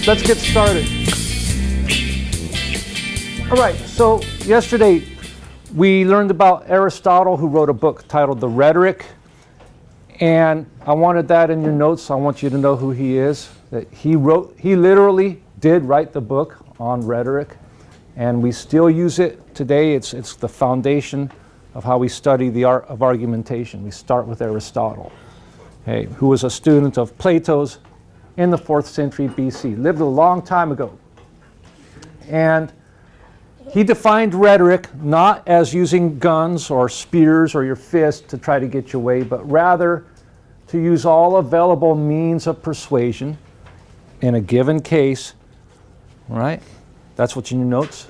let's get started. All right, so yesterday we learned about Aristotle, who wrote a book titled The Rhetoric. And I wanted that in your notes. I want you to know who he is. That he literally did write the book on rhetoric. And we still use it today. It's the foundation of how we study the art of argumentation. We start with Aristotle, okay, who was a student of Plato's in the 4th century BC, lived a long time ago. And he defined rhetoric not as using guns or spears or your fist to try to get your way, but rather to use all available means of persuasion in a given case, right? That's what's in your notes?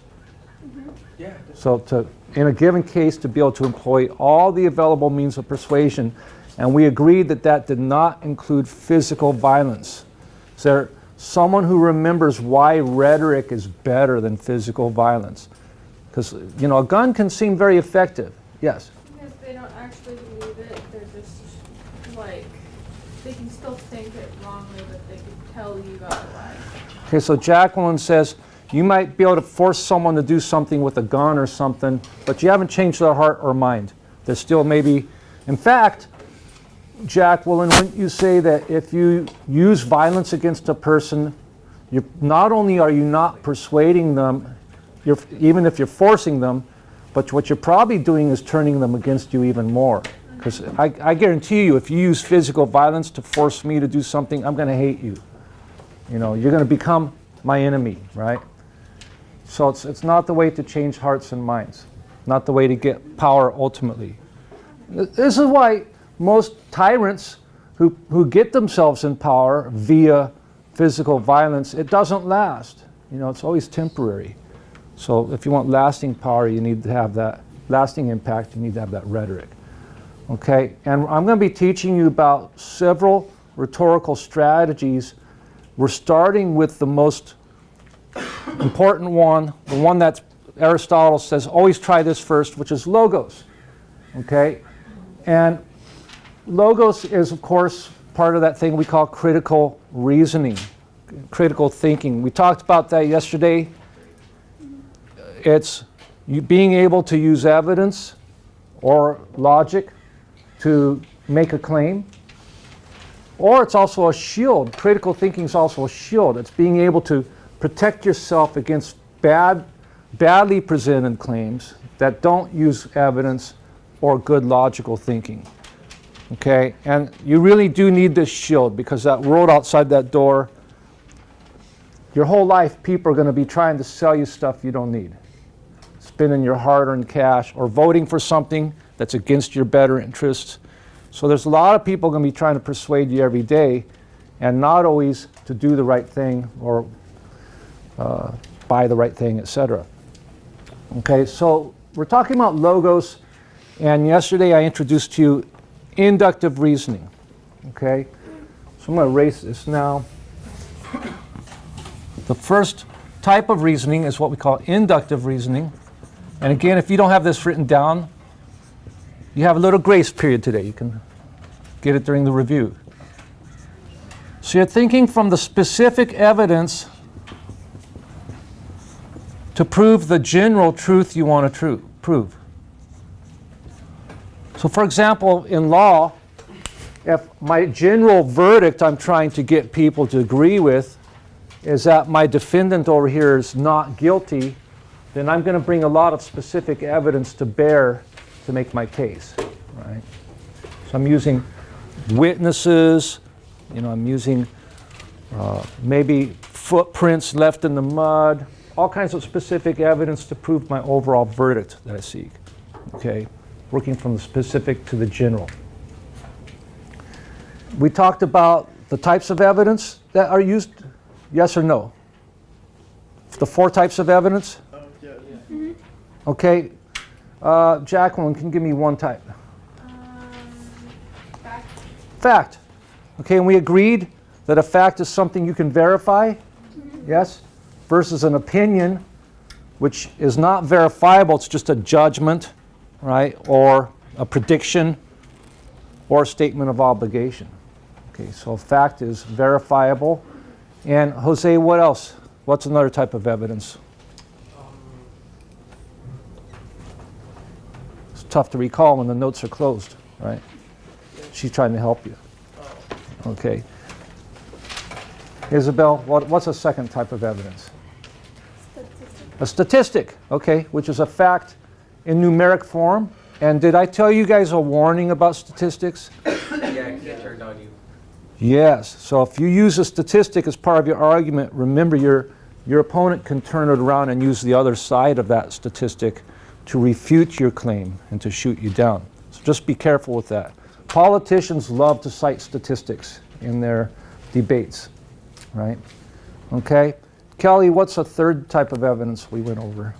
Mm-hmm. Yeah. So in a given case, to be able to employ all the available means of persuasion. And we agreed that that did not include physical violence. Is there someone who remembers why rhetoric is better than physical violence? Because, you know, a gun can seem very effective. Yes? Because they don't actually believe it. They're just, like, they can still think it wrongly, but they can tell you otherwise. Okay, so Jacqueline says, you might be able to force someone to do something with a gun or something, but you haven't changed their heart or mind. There's still maybe, in fact, Jacqueline, wouldn't you say that if you use violence against a person, not only are you not persuading them, even if you're forcing them, but what you're probably doing is turning them against you even more. Because I guarantee you, if you use physical violence to force me to do something, I'm going to hate you. You know, you're going to become my enemy, right? So it's not the way to change hearts and minds, not the way to get power ultimately. This is why most tyrants who get themselves in power via physical violence, it doesn't last. You know, it's always temporary. So if you want lasting power, you need to have that lasting impact, you need to have that rhetoric. Okay, and I'm going to be teaching you about several rhetorical strategies. We're starting with the most important one, the one that Aristotle says, always try this first, which is logos. Okay, and logos is, of course, part of that thing we call critical reasoning, critical thinking. We talked about that yesterday. It's you being able to use evidence or logic to make a claim. Or it's also a shield. Critical thinking is also a shield. It's being able to protect yourself against badly presented claims that don't use evidence or good logical thinking. Okay, and you really do need this shield, because that world outside that door, your whole life people are going to be trying to sell you stuff you don't need. Spending your hard-earned cash or voting for something that's against your better interests. So there's a lot of people going to be trying to persuade you every day, and not always to do the right thing or buy the right thing, etc. Okay, so we're talking about logos, and yesterday I introduced to you inductive reasoning. Okay, so I'm going to erase this now. The first type of reasoning is what we call inductive reasoning. And again, if you don't have this written down, you have a little grace period today. You can get it during the review. So you're thinking from the specific evidence to prove the general truth you want to prove. So for example, in law, if my general verdict I'm trying to get people to agree with is that my defendant over here is not guilty, then I'm going to bring a lot of specific evidence to bear to make my case, right? So I'm using witnesses, you know, I'm using maybe footprints left in the mud, all kinds of specific evidence to prove my overall verdict that I seek, okay? Working from the specific to the general. We talked about the types of evidence that are used, yes or no? The 4 types of evidence? Yeah. Mm-hmm. Okay, Jacqueline, can you give me one type? Fact. Fact. Okay, and we agreed that a fact is something you can verify, yes? Versus an opinion, which is not verifiable, it's just a judgment, right? Or a prediction, or a statement of obligation. Okay, so a fact is verifiable, And Jose, what else? What's another type of evidence? It's tough to recall when the notes are closed, right? She's trying to help you. Okay. Isabel, what's a second type of evidence? A statistic, okay, which is a fact in numeric form. And did I tell you guys a warning about statistics? Yeah, it turned on you. Yes. So if you use a statistic as part of your argument, remember your opponent can turn it around and use the other side of that statistic to refute your claim and to shoot you down. So just be careful with that. Politicians love to cite statistics in their debates, right? Okay. Kelly, what's a third type of evidence we went over?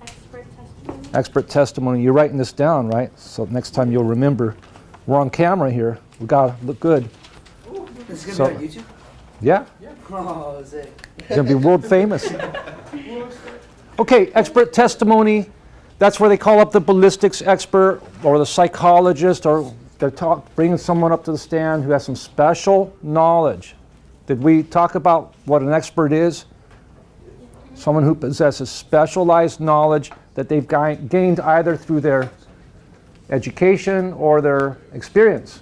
Expert testimony. Expert testimony. You're writing this down, right? So next time you'll remember. We're on camera here. We gotta look good. This is So- going to be on YouTube? Yeah? Oh, is it? You're gonna be world famous. Okay, expert testimony. That's where they call up the ballistics expert or the psychologist, or they're bringing someone up to the stand who has some special knowledge. Did we talk about what an expert is? Someone who possesses specialized knowledge that they've gained either through their education or their experience.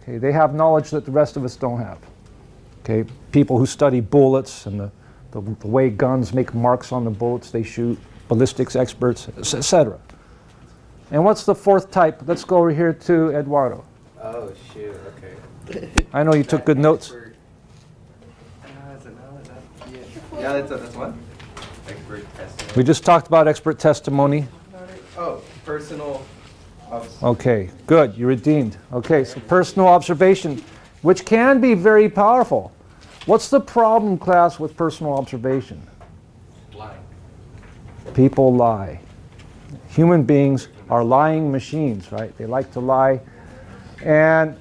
Okay, they have knowledge that the rest of us don't have. Okay, people who study bullets and the way guns make marks on the bullets they shoot, ballistics experts, etc. And what's the fourth type? Let's go over here to Eduardo. Oh, shoot, okay. I know you took good notes. Expert. Yeah, that's one. Expert testimony. We just talked about expert testimony. Oh, personal. Okay, good, you're redeemed. Okay, so personal observation, which can be very powerful. What's the problem, class, with personal observation? Lying. People lie. Human beings are lying machines, right? They like to lie. And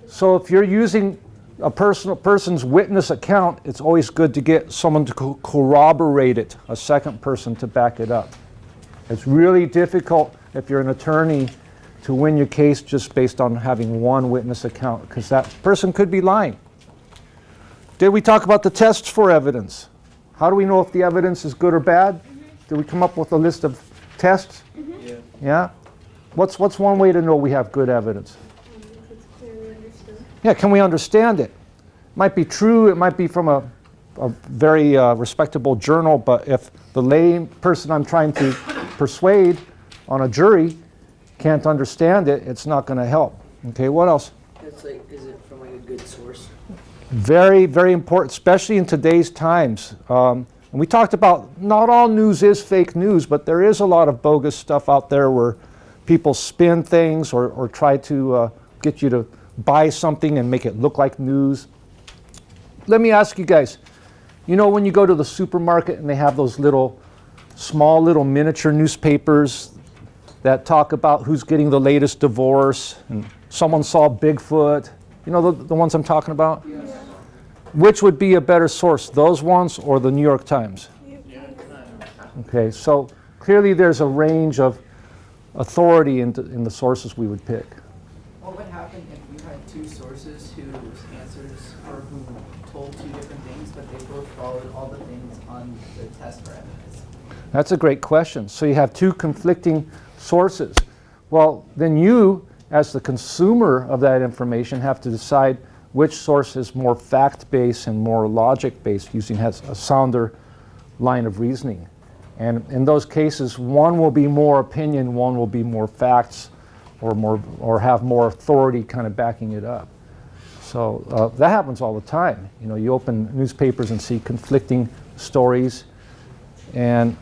so if you're using a person's witness account, it's always good to get someone to corroborate it, a second person to back it up. It's really difficult if you're an attorney to win your case just based on having one witness account, because that person could be lying. Did we talk about the tests for evidence? How do we know if the evidence is good or bad? Did we come up with a list of tests? Yeah. Yeah? What's one way to know we have good evidence? If it's clearly understood. Yeah, can we understand it? Might be true, it might be from a very respectable journal, but if the lay person I'm trying to persuade on a jury can't understand it, it's not going to help. Okay, what else? It's like, is it from like a good source? Very, very important, especially in today's times. And we talked about not all news is fake news, but there is a lot of bogus stuff out there where people spin things or try to get you to buy something and make it look like news. Let me ask you guys, you know when you go to the supermarket and they have those small little miniature newspapers that talk about who's getting the latest divorce and someone saw Bigfoot, you know the ones I'm talking about? Yes. Which would be a better source, those ones or the New York Times? Okay, so clearly there's a range of authority in the sources we would pick. What would happen if you had two sources whose answers or who told two different things, but they both followed all the things on the test for evidence? That's a great question. So you have two conflicting sources. Well, then you, as the consumer of that information, have to decide which source is more fact-based and more logic-based, has a sounder line of reasoning. And in those cases, one will be more opinion, one will be more facts, or have more authority kind of backing it up. So that happens all the time. You know, you open newspapers and see conflicting stories, and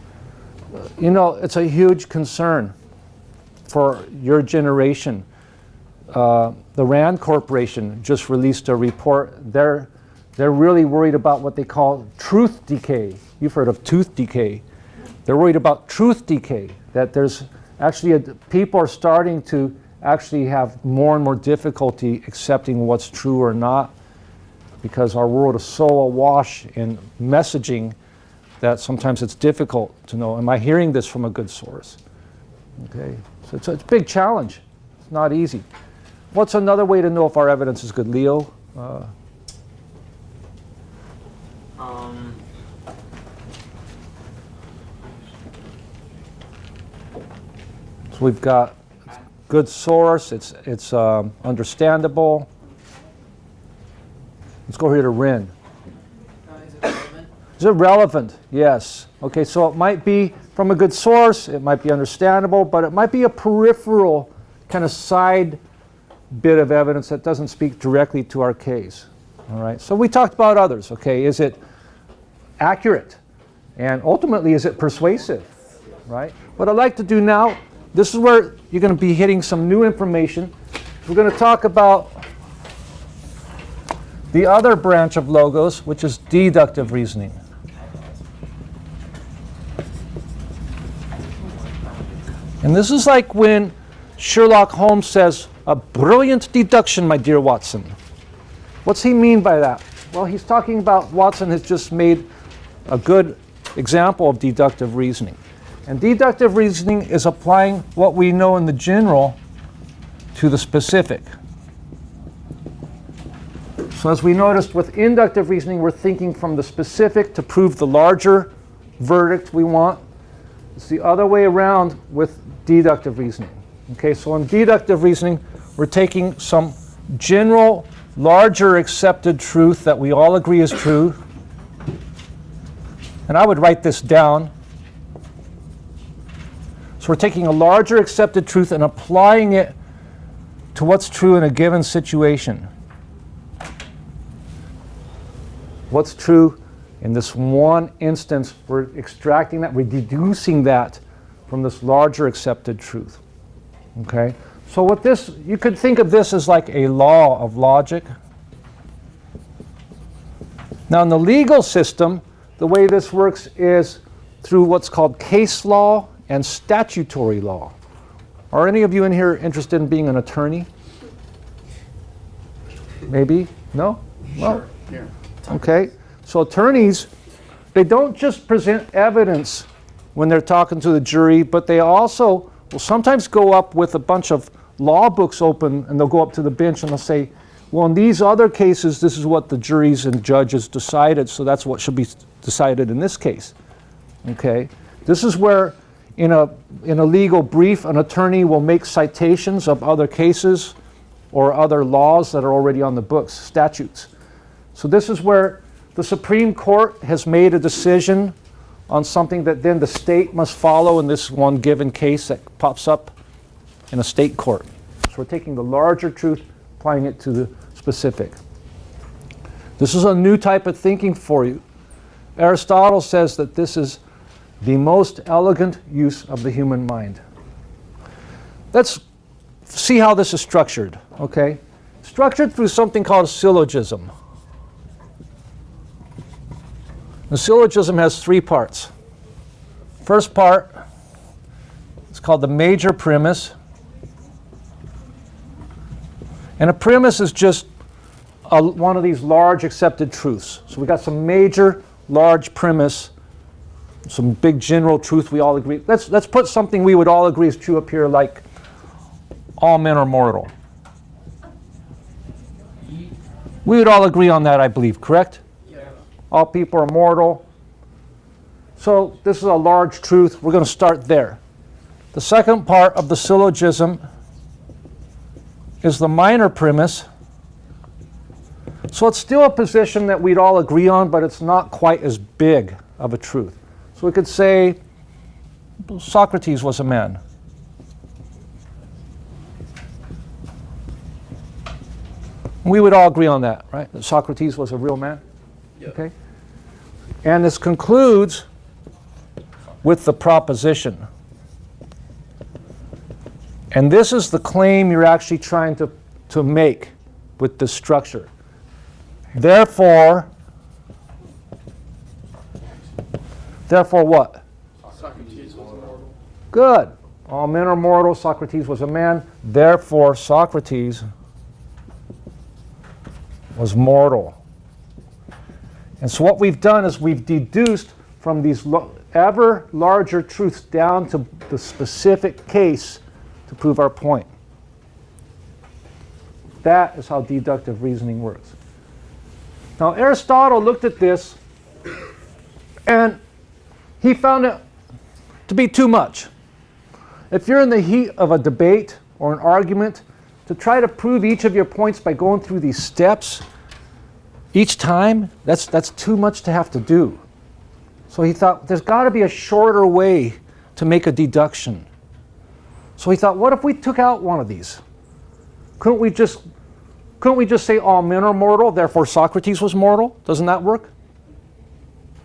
you know, it's a huge concern for your generation. The Rand Corporation just released a report. They're really worried about what they call truth decay. You've heard of tooth decay. They're worried about truth decay, that there's actually people are starting to actually have more and more difficulty accepting what's true or not, because our world is so awash in messaging that sometimes it's difficult to know, am I hearing this from a good source? Okay, so it's a big challenge. It's not easy. What's another way to know if our evidence is good, Leo? So we've got good source, it's understandable. Let's go here to Rin. Is it relevant? Is it relevant? Yes. Okay, so it might be from a good source, it might be understandable, but it might be a peripheral kind of side bit of evidence that doesn't speak directly to our case. All right, so we talked about others. Okay, is it accurate? And ultimately, is it persuasive? Right? What I'd like to do now, this is where you're going to be hitting some new information. We're going to talk about the other branch of logos, which is deductive reasoning. And this is like when Sherlock Holmes says, "A brilliant deduction, my dear Watson." What's he mean by that? Well, he's talking about Watson has just made a good example of deductive reasoning. And deductive reasoning is applying what we know in the general to the specific. So as we noticed with inductive reasoning, we're thinking from the specific to prove the larger verdict we want. It's the other way around with deductive reasoning. Okay, so in deductive reasoning, we're taking some general, larger accepted truth that we all agree is true. And I would write this down. So we're taking a larger accepted truth and applying it to what's true in a given situation. What's true in this one instance, we're extracting that, we're deducing that from this larger accepted truth. Okay? So what this, you could think of this as like a law of logic. Now in the legal system, the way this works is through what's called case law and statutory law. Are any of you in here interested in being an attorney? Maybe? No? Well, Here. okay. So attorneys, they don't just present evidence when they're talking to the jury, but they also will sometimes go up with a bunch of law books open, and they'll go up to the bench and they'll say, well, in these other cases, this is what the juries and judges decided, so that's what should be decided in this case. Okay? This is where in a legal brief, an attorney will make citations of other cases or other laws that are already on the books, statutes. So this is where the Supreme Court has made a decision on something that then the state must follow in this one given case that pops up in a state court. So we're taking the larger truth, applying it to the specific. This is a new type of thinking for you. Aristotle says that this is the most elegant use of the human mind. Let's see how this is structured, okay? Structured through something called a syllogism. The syllogism has three parts. First part is called the major premise. And a premise is just one of these large accepted truths. So we got some major, large premise, some big general truth we all agree. Let's put something we would all agree is true up here, like all men are mortal. We would all agree on that, I believe, correct? All people are mortal. So this is a large truth. We're going to start there. The second part of the syllogism is the minor premise. So it's still a position that we'd all agree on, but it's not quite as big of a truth. So we could say Socrates was a man. We would all agree on that, right? That Socrates was a real man. Yep. Okay. And this concludes with the proposition. And this is the claim you're actually trying to make with this structure. Therefore what? Socrates was immortal. Good. All men are mortal. Socrates was a man. Therefore, Socrates was mortal. And so what we've done is we've deduced from these ever larger truths down to the specific case to prove our point. That is how deductive reasoning works. Now, Aristotle looked at this and he found it to be too much. if you're in the heat of a debate or an argument, to try to prove each of your points by going through these steps each time, that's too much to have to do. So he thought, there's got to be a shorter way to make a deduction. So he thought, what if we took out one of these? Couldn't we just say all men are mortal, therefore Socrates was mortal? Doesn't that work?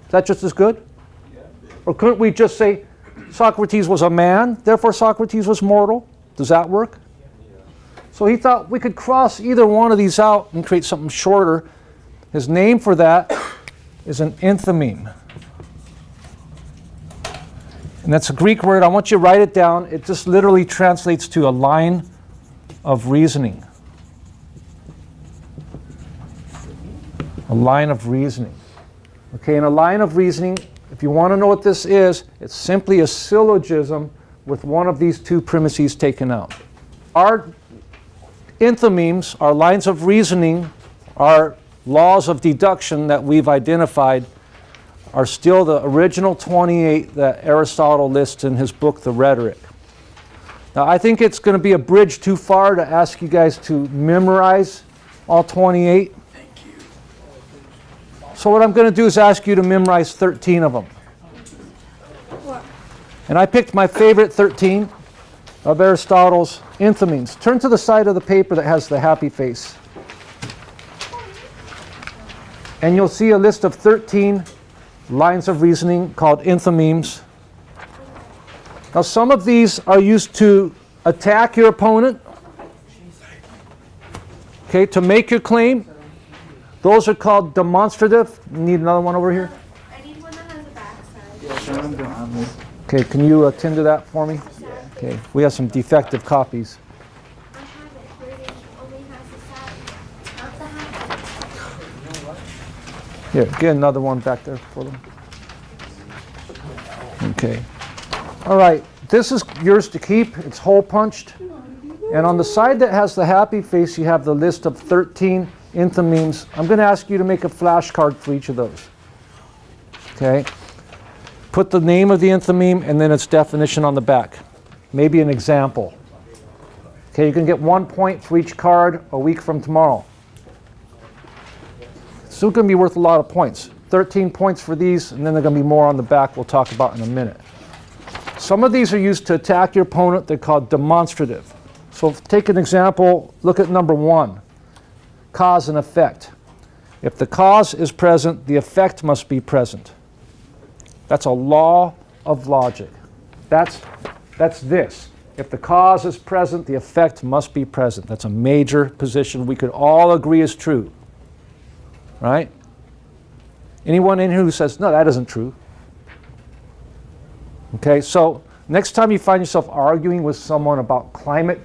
Is that just as good? Or couldn't we just say Socrates was a man, therefore Socrates was mortal? Does that work? So he thought we could cross either one of these out and create something shorter. His name for that is an enthymeme. And that's a Greek word. I want you to write it down. It just literally translates to a line of reasoning. A line of reasoning. Okay, and a line of reasoning, if you want to know what this is, it's simply a syllogism with one of these two premises taken out. Our enthymemes, our lines of reasoning, our laws of deduction that we've identified are still the original 28 that Aristotle lists in his book, The Rhetoric. Now, I think it's going to be a bridge too far to ask you guys to memorize all 28. Thank you. So what I'm going to do is ask you to memorize 13 of them. And I picked my favorite 13 of Aristotle's enthymemes. Turn to the side of the paper that has the happy face. And you'll see a list of 13 lines of reasoning called enthymemes. Now, some of these are used to attack your opponent, okay, to make your claim. Those are called demonstrative. Need another one over here? I need one that has a backside. Yeah, show them on this. Okay, can you attend to that for me? Okay, we have some defective copies. I have it, but it only has the side, not the half. Here, get another one back there for them. Okay. All right, this is yours to keep. It's hole punched. And on the side that has the happy face, you have the list of 13 enthymemes. I'm going to ask you to make a flashcard for each of those. Okay? Put the name of the enthymeme and then its definition on the back. Maybe an example. Okay, you can get 1 point for each card a week from tomorrow. It's still going to be worth a lot of points. 13 points for these, and then there are going to be more on the back we'll talk about in a minute. Some of these are used to attack your opponent. They're called demonstrative. So take an example. Look at number 1, cause and effect. If the cause is present, the effect must be present. That's a law of logic. That's this. If the cause is present, the effect must be present. That's a major position we could all agree is true. Right? Anyone in here who says, no, that isn't true? Okay, so next time you find yourself arguing with someone about climate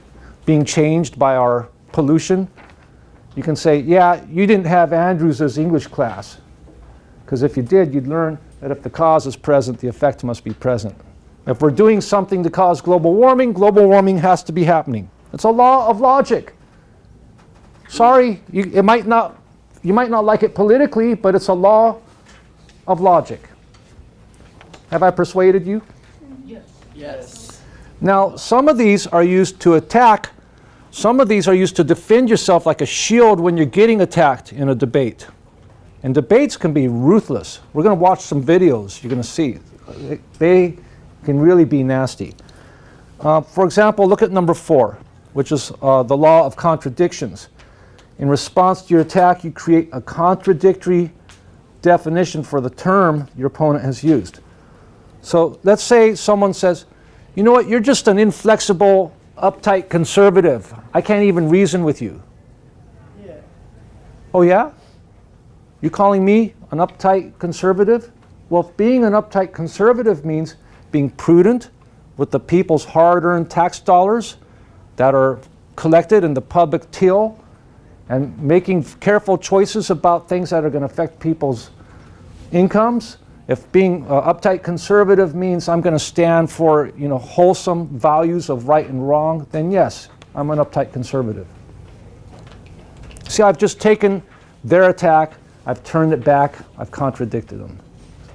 being changed by our pollution, you can say, yeah, you didn't have Andrews' English class. Because if you did, you'd learn that if the cause is present, the effect must be present. If we're doing something to cause global warming has to be happening. It's a law of logic. Sorry, you might not like it politically, but it's a law of logic. Have I persuaded you? Yes. Now, some of these are used to attack. Some of these are used to defend yourself like a shield when you're getting attacked in a debate. And debates can be ruthless. We're going to watch some videos. You're going to see. They can really be nasty. For example, look at number 4, which is the law of contradictions. In response to your attack, you create a contradictory definition for the term your opponent has used. So let's say someone says, you know what, you're just an inflexible, uptight conservative. I can't even reason with you. Yeah. Oh yeah? You calling me an uptight conservative? Well, if being an uptight conservative means being prudent with the people's hard-earned tax dollars that are collected in the public till, and making careful choices about things that are going to affect people's incomes. If being uptight conservative means I'm going to stand for, wholesome values of right and wrong, then yes, I'm an uptight conservative. See, I've just taken their attack, I've turned it back, I've contradicted them.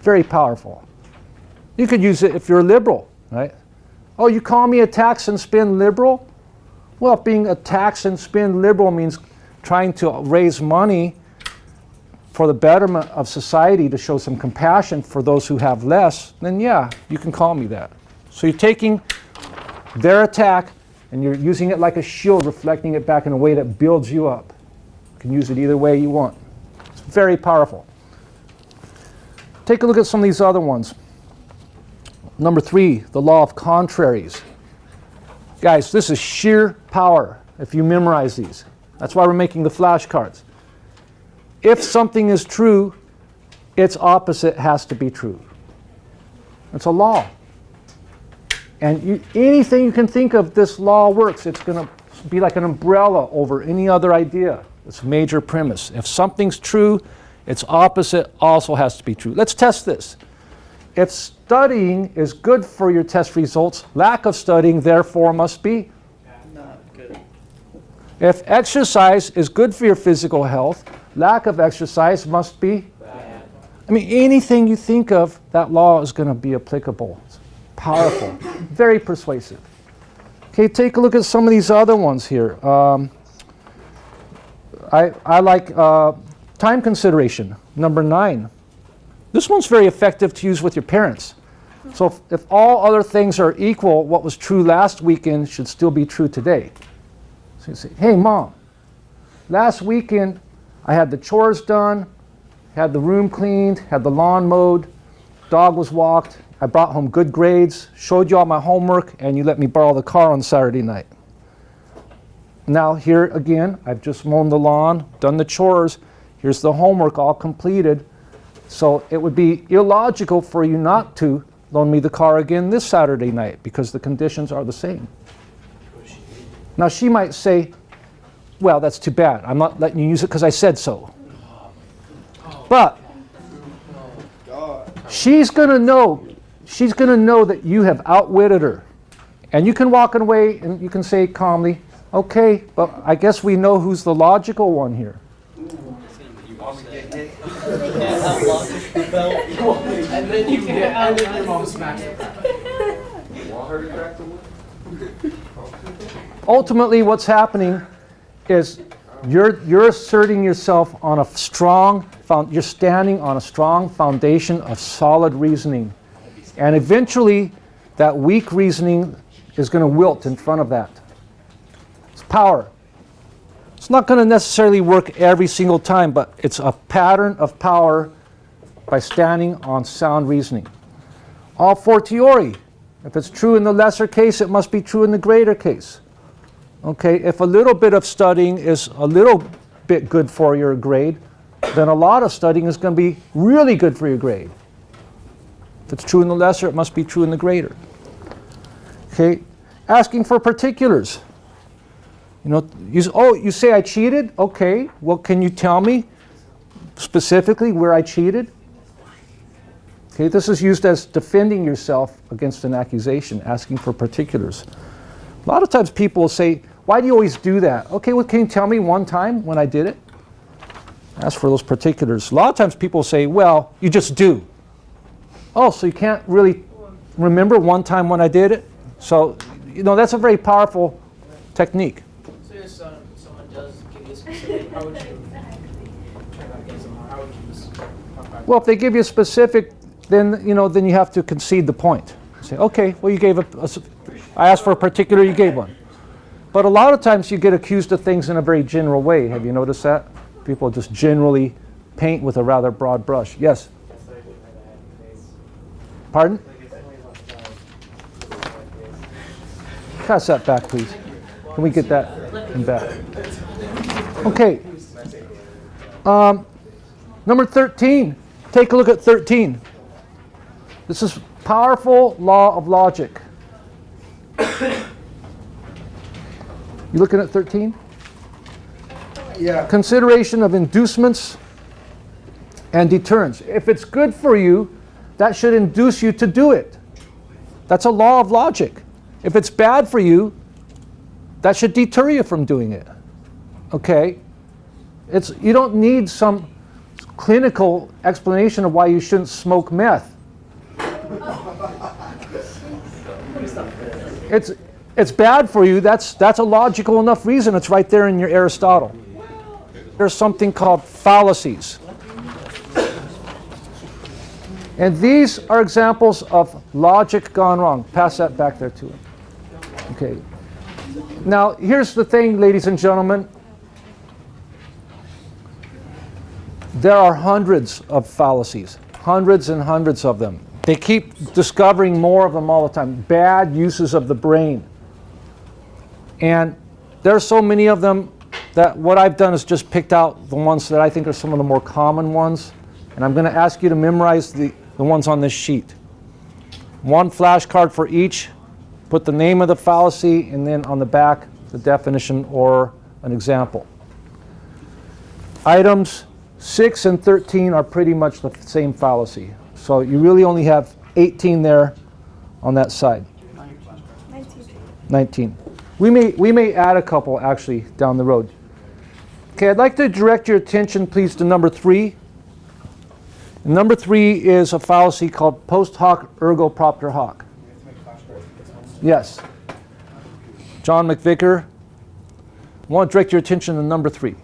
Very powerful. You could use it if you're a liberal, right? Oh, you call me a tax and spend liberal? Well, if being a tax and spend liberal means trying to raise money for the betterment of society to show some compassion for those who have less, then yeah, you can call me that. So you're taking their attack and you're using it like a shield, reflecting it back in a way that builds you up. You can use it either way you want. It's very powerful. Take a look at some of these other ones. Number 3, the law of contraries. Guys, this is sheer power if you memorize these. That's why we're making the flashcards. If something is true, its opposite has to be true. It's a law. And anything you can think of, this law works. It's going to be like an umbrella over any other idea. It's a major premise. If something's true, its opposite also has to be true. Let's test this. If studying is good for your test results, lack of studying therefore must be Not good. If exercise is good for your physical health, lack of exercise must be Bad. I mean, anything you think of, that law is going to be applicable. It's powerful, very persuasive. Okay, take a look at some of these other ones here. I like time consideration, number 9. This one's very effective to use with your parents. So if all other things are equal, what was true last weekend should still be true today. So you say, hey, Mom, last weekend I had the chores done, had the room cleaned, had the lawn mowed, dog was walked, I brought home good grades, showed you all my homework, and you let me borrow the car on Saturday night. Now here again, I've just mown the lawn, done the chores, here's the homework all completed. So it would be illogical for you not to loan me the car again this Saturday night because the conditions are the same. Now she might say, well, that's too bad. I'm not letting you use it because I said so. But she's going to know that you have outwitted her. And you can walk away and you can say calmly, okay, but I guess we know who's the logical one here. And then your mom smacks it. Ultimately, what's happening is you're asserting yourself on a strong, you're standing on a strong foundation of solid reasoning. And eventually, that weak reasoning is going to wilt in front of that. It's power. It's not going to necessarily work every single time, but it's a pattern of power by standing on sound reasoning. All fortiori. If it's true in the lesser case, it must be true in the greater case. Okay, if a little bit of studying is a little bit good for your grade, then a lot of studying is going to be really good for your grade. If it's true in the lesser, it must be true in the greater. Okay, asking for particulars. You know, you say I cheated? Okay, well, can you tell me specifically where I cheated? Okay, this is used as defending yourself against an accusation, asking for particulars. A lot of times people will say, why do you always do that? Okay, well, can you tell me one time when I did it? Ask for those particulars. A lot of times people say, well, you just do. Oh, so you can't really remember one time when I did it? So, you know, that's a very powerful technique. So if someone does give you a specific, how would you try that against them? How would you just talk back? Well, if they give you a specific, then you have to concede the point. Say, okay, well, you gave I asked for a particular, you gave one. But a lot of times you get accused of things in a very general way. Have you noticed that? People just generally paint with a rather broad brush. Yes? Pardon? Pass that back, please. Can we get that in back? Okay. Number 13. Take a look at 13. This is powerful law of logic. You looking at 13? Yeah. Consideration of inducements and deterrence. If it's good for you, that should induce you to do it. That's a law of logic. If it's bad for you, that should deter you from doing it. Okay? You don't need some clinical explanation of why you shouldn't smoke meth. It's bad for you. That's a logical enough reason. It's right there in your Aristotle. There's something called fallacies. And these are examples of logic gone wrong. Pass that back there to him. Okay. Now, here's the thing, ladies and gentlemen. There are hundreds of fallacies. Hundreds and hundreds of them. They keep discovering more of them all the time. Bad uses of the brain. And there's so many of them that what I've done is just picked out the ones that I think are some of the more common ones. And I'm going to ask you to memorize the ones on this sheet. One flashcard for each. Put the name of the fallacy and then on the back the definition or an example. Items 6 and 13 are pretty much the same fallacy. So you really only have 18 there on that side. 19. We may add a couple actually down the road. Okay, I'd like to direct your attention please to number 3. And number 3 is a fallacy called post hoc ergo propter hoc. Yes. John McVicker. I want to direct your attention to number 3.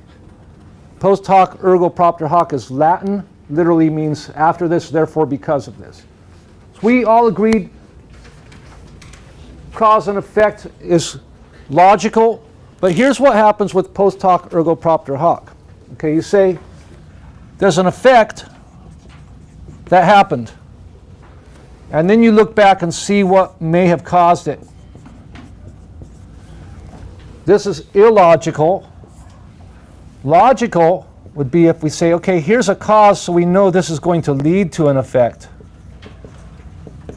Post hoc ergo propter hoc is Latin, literally means after this, therefore because of this. So we all agreed cause and effect is logical, but here's what happens with post hoc ergo propter hoc. Okay, you say there's an effect that happened, and then you look back and see what may have caused it. This is illogical. Logical would be if we say, okay, here's a cause, so we know this is going to lead to an effect.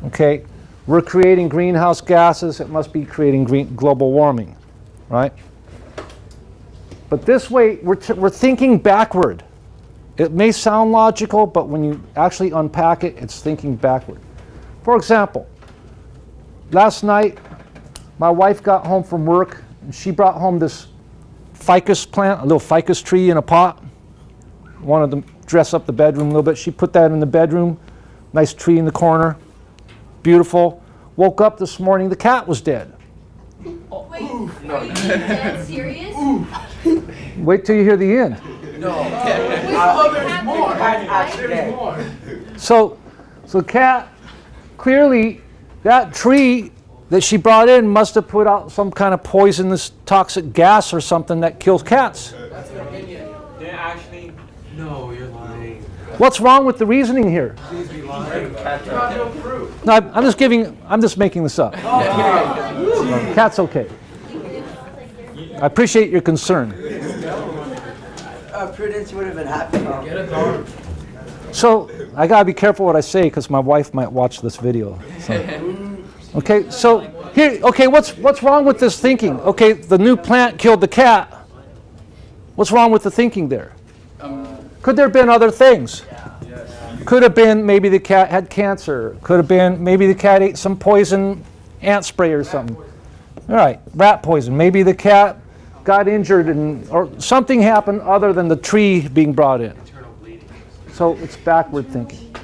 Okay, we're creating greenhouse gases, it must be creating global warming, right? But this way, we're thinking backward. It may sound logical, but when you actually unpack it, it's thinking backward. For example, last night, my wife got home from work, and she brought home this ficus plant, a little ficus tree in a pot. Wanted to dress up the bedroom a little bit. She put that in the bedroom. Nice tree in the corner. Beautiful. Woke up this morning, the cat was dead. Wait, are you dead serious? Wait till you hear the end. There's more. So cat, clearly that tree that she brought in must have put out some kind of poisonous toxic gas or something that kills cats. That's an opinion. Yeah, actually, no, you're lying. What's wrong with the reasoning here? Please be lying. You got no proof. No, I'm just making this up. Cat's okay. I appreciate your concern. Prudence would have been happy. Get a guard. So I gotta be careful what I say because my wife might watch this video. So. Okay, so here, okay, what's wrong with this thinking? Okay, the new plant killed the cat. What's wrong with the thinking there? Could there have been other things? Could have been maybe the cat had cancer. Could have been maybe the cat ate some poison ant spray or something. All right, rat poison. Maybe the cat got injured or something happened other than the tree being brought in. So it's backward thinking.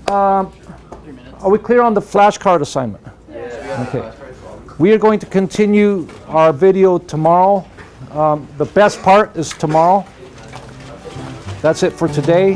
Are we clear on the flashcard assignment? Okay. We are going to continue our video tomorrow. The best part is tomorrow. That's it for today.